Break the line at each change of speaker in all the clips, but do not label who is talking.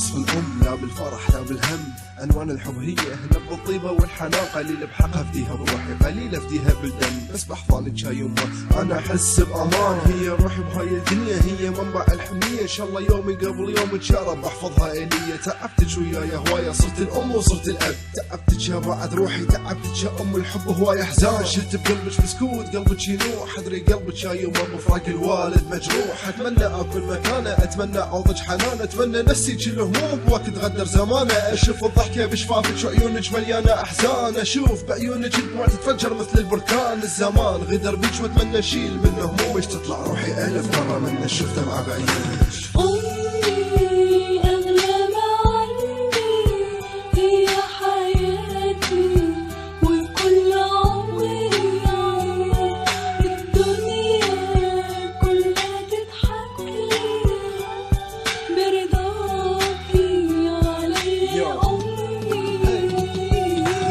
وصف الأم لا بالفرح لا بالهم، عنوان الحب هي نبض الطيبة والحنان، قليل بحقها افديها بروحي قليل افديها بالدم، بس بأحضانك يا يمه أنا أحس بأمان، هي روحي بهاي الدنيا هي منبع الحنية، إن شاء الله يومي قبل يومك يا رب أحفظها إلي. تعبتك وياي هواية صرت الأم وصرت الأب، تعبتك يا بعد روحي تعبتك يا أم الحب هواية أحزان، شلت بقلبك بسكوت قلبك ينوح، أدري قلبك يا يمه بفراق الوالد مجروح، أتمنى أكون مكانه أتمنى أعوضك حنان، أتمنى نسيك الهموم بوقت غدر زمانه، أشوف الضحكة بشفافك وعيونك مليانة أحزان، أشوف بعيونك الدموع تتفجر مثل البركان، الزمان غدر بيك وأتمنى أشيل من همومك، تطلع روحي ألف مرة من شفت مع بعيونك.
أمي أغلى ما عندي هي حياتي وكل عمري عمري، الدنيا كلها تضحك لي برضاكي عليا أمي.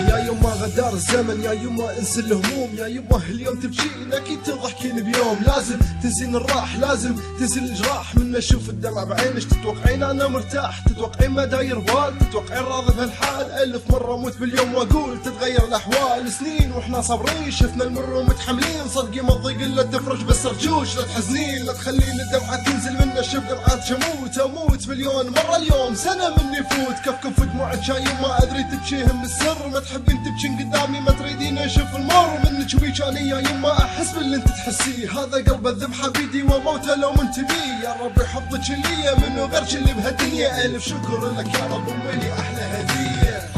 يا يما غدار الزمن يا يما انسى الهموم، يا يما اليوم تبكين اكيد تضحكين بيوم، لازم تنسين الراح لازم تنسين الجراح، من اشوف الدمع بعينك تتوقعين انا مرتاح، تتوقعين ما داير بال، تتوقعين راضي بهالحال، الف مره اموت باليوم واقول تتغير الاحوال، سنين واحنا صابرين شفنا المر ومتحملين، صدقي ما تضيق الا تفرج بس ارجوش لا تحزنين، لا تخلين الدمعه تنزل من اشوف دمعات شموت، اموت مليون مره اليوم سنه مني يفوت، كف دموعك يا يما ادري تبكيهم بالسر، ما تحبين تبكين قدامي ما تريدين اشوف المر منك وبيك انا يا يما احس باللي انت تحسيه، هذا قلب الذبحه بيدي وموته لو منتبي، يا رب يحفظك لي منو غيرك اللي بهالدنيا، الف شكر لك يا رب امي احلى هديه.